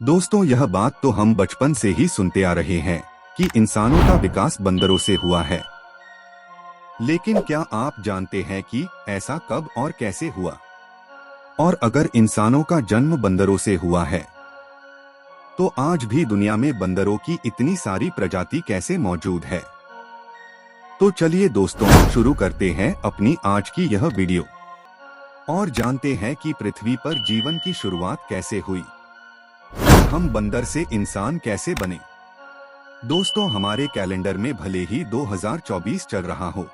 दोस्तों, यह बात तो हम बचपन से ही सुनते आ रहे हैं कि इंसानों का विकास बंदरों से हुआ है। लेकिन क्या आप जानते हैं कि ऐसा कब और कैसे हुआ? और अगर इंसानों का जन्म बंदरों से हुआ है, तो आज भी दुनिया में बंदरों की इतनी सारी प्रजाति कैसे मौजूद है? तो चलिए दोस्तों, शुरू करते हैं अपनी आज की यह वीडियो और जानते हैं कि पृथ्वी पर जीवन की शुरुआत कैसे हुई। हम बंदर से इंसान कैसे बने। दोस्तों, हमारे कैलेंडर में भले ही 2024 चल रहा हो,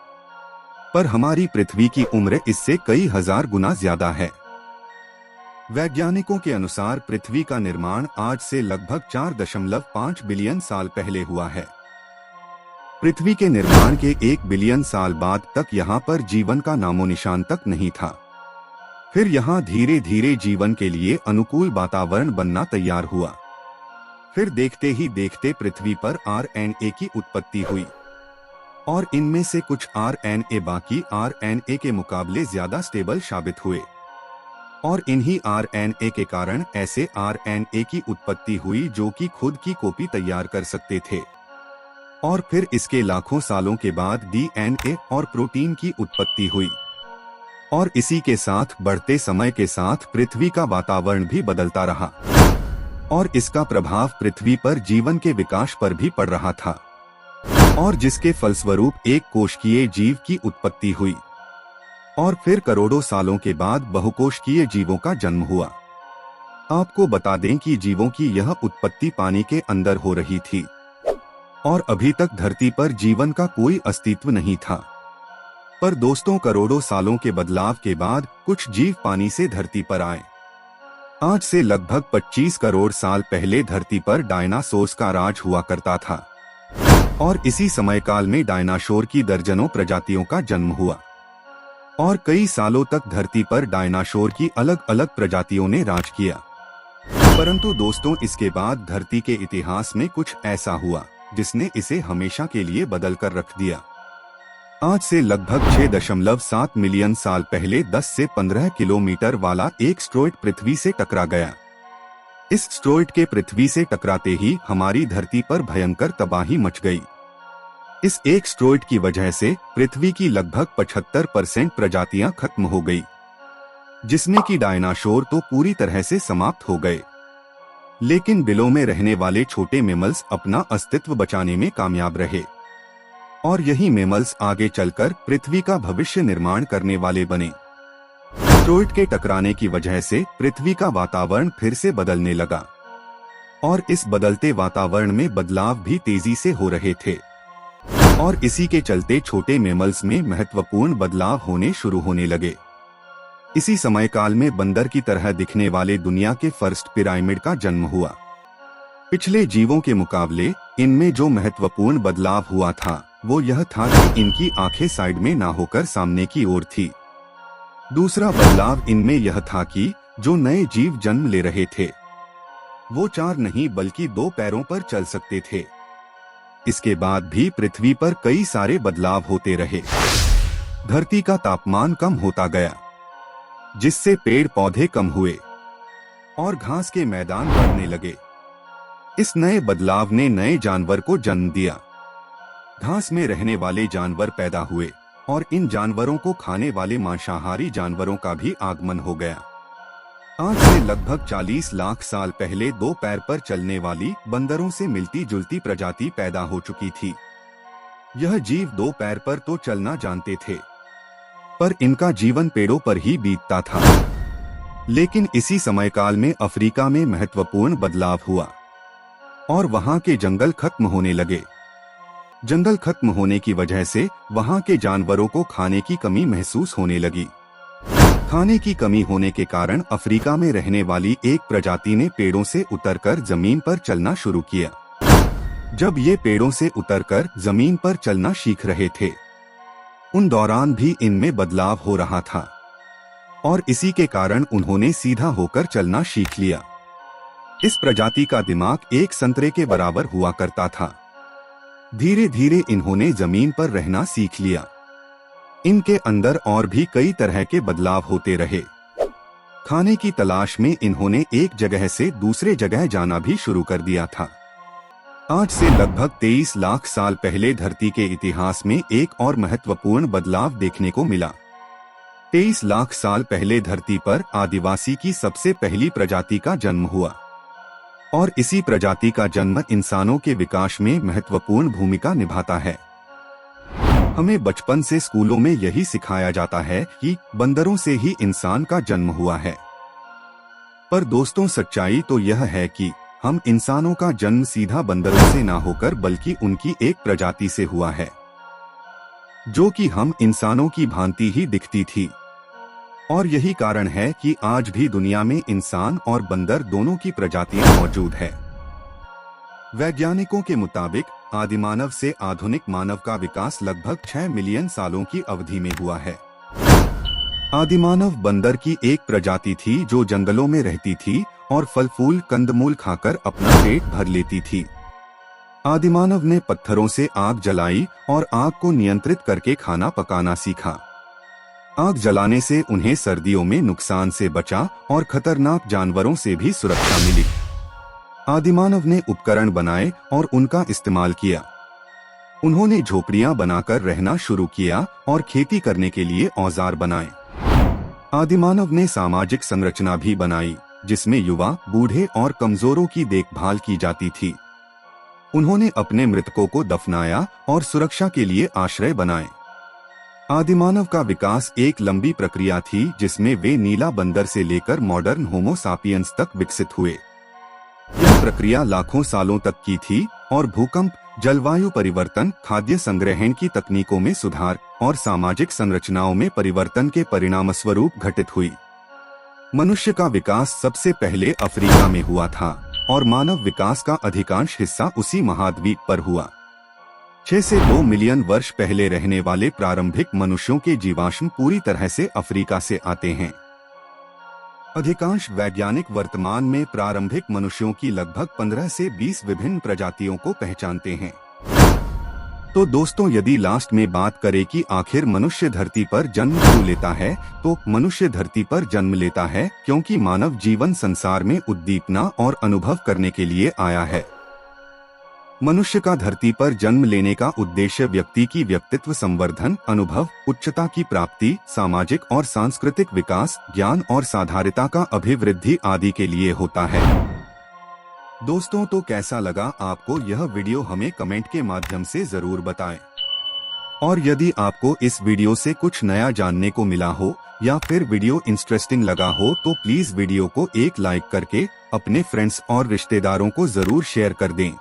पर हमारी पृथ्वी की उम्र इससे कई हजार गुना ज्यादा है। वैज्ञानिकों के अनुसार पृथ्वी का निर्माण आज से लगभग 4.5 बिलियन साल पहले हुआ है। पृथ्वी के निर्माण के 1 बिलियन साल बाद तक यहाँ पर जीवन का नामो निशान तक नहीं था। फिर यहाँ धीरे धीरे जीवन के लिए अनुकूल वातावरण बनना तैयार हुआ। फिर देखते ही देखते पृथ्वी पर आरएनए की उत्पत्ति हुई और इनमें से कुछ आरएनए बाकी आरएनए के मुकाबले ज्यादा स्टेबल साबित हुए और इन्हीं आरएनए के कारण ऐसे आरएनए की उत्पत्ति हुई जो कि खुद की कॉपी तैयार कर सकते थे। और फिर इसके लाखों सालों के बाद डीएनए और प्रोटीन की उत्पत्ति हुई और इसी के साथ बढ़ते समय के साथ पृथ्वी का वातावरण भी बदलता रहा और इसका प्रभाव पृथ्वी पर जीवन के विकास पर भी पड़ रहा था और जिसके फलस्वरूप एक कोशिकीय जीव की उत्पत्ति हुई और फिर करोड़ों सालों के बाद बहुकोशिकीय जीवों का जन्म हुआ। आपको बता दें कि जीवों की यह उत्पत्ति पानी के अंदर हो रही थी और अभी तक धरती पर जीवन का कोई अस्तित्व नहीं था। पर दोस्तों, करोड़ों सालों के बदलाव के बाद कुछ जीव पानी से धरती पर आए। आज से लगभग 25 करोड़ साल पहले धरती पर डायनासोर्स का राज हुआ करता था और इसी समय काल में डायनासोर की दर्जनों प्रजातियों का जन्म हुआ और कई सालों तक धरती पर डायनासोर की अलग अलग प्रजातियों ने राज किया। परंतु दोस्तों, इसके बाद धरती के इतिहास में कुछ ऐसा हुआ जिसने इसे हमेशा के लिए बदल कर रख दिया। आज से लगभग 6.7 मिलियन साल पहले 10 से 15 किलोमीटर वाला एक एस्टेरॉयड पृथ्वी से टकरा गया। इस एस्टेरॉयड के पृथ्वी से टकराते ही हमारी धरती पर भयंकर तबाही मच गई। इस एक एस्टेरॉयड की वजह से पृथ्वी की लगभग 75% प्रजातियां खत्म हो गई, जिसने कि डायनासोर तो पूरी तरह से समाप्त हो गए। लेकिन बिलों में रहने वाले छोटे मैमल्स अपना अस्तित्व बचाने में कामयाब रहे और यही मैमल्स आगे चलकर पृथ्वी का भविष्य निर्माण करने वाले बने। एस्टेरॉयड के टकराने की वजह से पृथ्वी का वातावरण फिर से बदलने लगा और इस बदलते वातावरण में बदलाव भी तेजी से हो रहे थे और इसी के चलते छोटे मैमल्स में महत्वपूर्ण बदलाव होने शुरू होने लगे। इसी समय काल में बंदर की तरह दिखने वाले दुनिया के फर्स्ट पिरामिड का जन्म हुआ। पिछले जीवों के मुकाबले इनमें जो महत्वपूर्ण बदलाव हुआ था वो यह था कि इनकी आंखें साइड में ना होकर सामने की ओर थी। दूसरा बदलाव इनमें यह था कि जो नए जीव जन्म ले रहे थे वो 4 नहीं बल्कि 2 पैरों पर चल सकते थे। इसके बाद भी पृथ्वी पर कई सारे बदलाव होते रहे। धरती का तापमान कम होता गया, जिससे पेड़ पौधे कम हुए और घास के मैदान बढ़ने लगे। इस नए बदलाव ने नए जानवर को जन्म दिया। घास में रहने वाले जानवर पैदा हुए और इन जानवरों को खाने वाले मांसाहारी जानवरों का भी आगमन हो गया। आज से लगभग 40 लाख साल पहले 2 पैर पर चलने वाली बंदरों से मिलती जुलती प्रजाति पैदा हो चुकी थी। यह जीव 2 पैर पर तो चलना जानते थे, पर इनका जीवन पेड़ों पर ही बीतता था। लेकिन इसी समय काल में अफ्रीका में महत्वपूर्ण बदलाव हुआ और वहां के जंगल खत्म होने लगे। जंगल खत्म होने की वजह से वहां के जानवरों को खाने की कमी महसूस होने लगी। खाने की कमी होने के कारण अफ्रीका में रहने वाली एक प्रजाति ने पेड़ों से उतरकर जमीन पर चलना शुरू किया। जब ये पेड़ों से उतरकर जमीन पर चलना सीख रहे थे, उन दौरान भी इनमें बदलाव हो रहा था और इसी के कारण उन्होंने सीधा होकर चलना सीख लिया। इस प्रजाति का दिमाग एक संतरे के बराबर हुआ करता था। धीरे धीरे इन्होंने जमीन पर रहना सीख लिया। इनके अंदर और भी कई तरह के बदलाव होते रहे। खाने की तलाश में इन्होंने एक जगह से दूसरे जगह जाना भी शुरू कर दिया था। आज से लगभग 23 लाख साल पहले धरती के इतिहास में एक और महत्वपूर्ण बदलाव देखने को मिला। 23 लाख साल पहले धरती पर आदिवासी की सबसे पहली प्रजाति का जन्म हुआ और इसी प्रजाति का जन्म इंसानों के विकास में महत्वपूर्ण भूमिका निभाता है। हमें बचपन से स्कूलों में यही सिखाया जाता है कि बंदरों से ही इंसान का जन्म हुआ है। पर दोस्तों, सच्चाई तो यह है कि हम इंसानों का जन्म सीधा बंदरों से ना होकर बल्कि उनकी एक प्रजाति से हुआ है, जो कि हम इंसानों की भांति ही दिखती थी। और यही कारण है कि आज भी दुनिया में इंसान और बंदर दोनों की प्रजातियां मौजूद है। वैज्ञानिकों के मुताबिक आदिमानव से आधुनिक मानव का विकास लगभग 6 मिलियन सालों की अवधि में हुआ है। आदिमानव बंदर की एक प्रजाति थी जो जंगलों में रहती थी और फल फूल कंदमूल खाकर अपना पेट भर लेती थी। आदिमानव ने पत्थरों से आग जलाई और आग को नियंत्रित करके खाना पकाना सीखा। आग जलाने से उन्हें सर्दियों में नुकसान से बचा और खतरनाक जानवरों से भी सुरक्षा मिली। आदिमानव ने उपकरण बनाए और उनका इस्तेमाल किया। उन्होंने झोपड़ियां बनाकर रहना शुरू किया और खेती करने के लिए औजार बनाए। आदिमानव ने सामाजिक संरचना भी बनाई, जिसमें युवा, बूढ़े और कमजोरों की देखभाल की जाती थी। उन्होंने अपने मृतकों को दफनाया और सुरक्षा के लिए आश्रय बनाए। आदिमानव का विकास एक लंबी प्रक्रिया थी, जिसमें वे नीला बंदर से लेकर मॉडर्न होमो सापियंस तक विकसित हुए। यह प्रक्रिया लाखों सालों तक की थी और भूकंप, जलवायु परिवर्तन, खाद्य संग्रहण की तकनीकों में सुधार और सामाजिक संरचनाओं में परिवर्तन के परिणामस्वरूप घटित हुई। मनुष्य का विकास सबसे पहले अफ्रीका में हुआ था और मानव विकास का अधिकांश हिस्सा उसी महाद्वीप पर हुआ। 6 से 2 मिलियन वर्ष पहले रहने वाले प्रारंभिक मनुष्यों के जीवाश्म पूरी तरह से अफ्रीका से आते हैं। अधिकांश वैज्ञानिक वर्तमान में प्रारंभिक मनुष्यों की लगभग 15 से 20 विभिन्न प्रजातियों को पहचानते हैं। तो दोस्तों, यदि लास्ट में बात करें कि आखिर मनुष्य धरती पर जन्म क्यों लेता है, तो मनुष्य धरती पर जन्म लेता है क्योंकि मानव जीवन संसार में उद्दीपना और अनुभव करने के लिए आया है। मनुष्य का धरती पर जन्म लेने का उद्देश्य व्यक्ति की व्यक्तित्व संवर्धन, अनुभव, उच्चता की प्राप्ति, सामाजिक और सांस्कृतिक विकास, ज्ञान और साधारणता का अभिवृद्धि आदि के लिए होता है। दोस्तों, तो कैसा लगा आपको यह वीडियो, हमें कमेंट के माध्यम से जरूर बताएं। और यदि आपको इस वीडियो से कुछ नया जानने को मिला हो या फिर वीडियो इंटरेस्टिंग लगा हो, तो प्लीज वीडियो को एक लाइक करके अपने फ्रेंड्स और रिश्तेदारों को जरूर शेयर कर दें।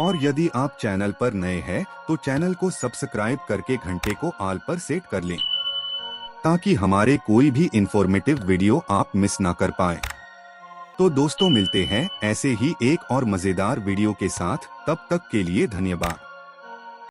और यदि आप चैनल पर नए हैं तो चैनल को सब्सक्राइब करके घंटे को ऑल पर सेट कर लें, ताकि हमारे कोई भी इंफॉर्मेटिव वीडियो आप मिस ना कर पाए। तो दोस्तों, मिलते हैं ऐसे ही एक और मजेदार वीडियो के साथ। तब तक के लिए धन्यवाद।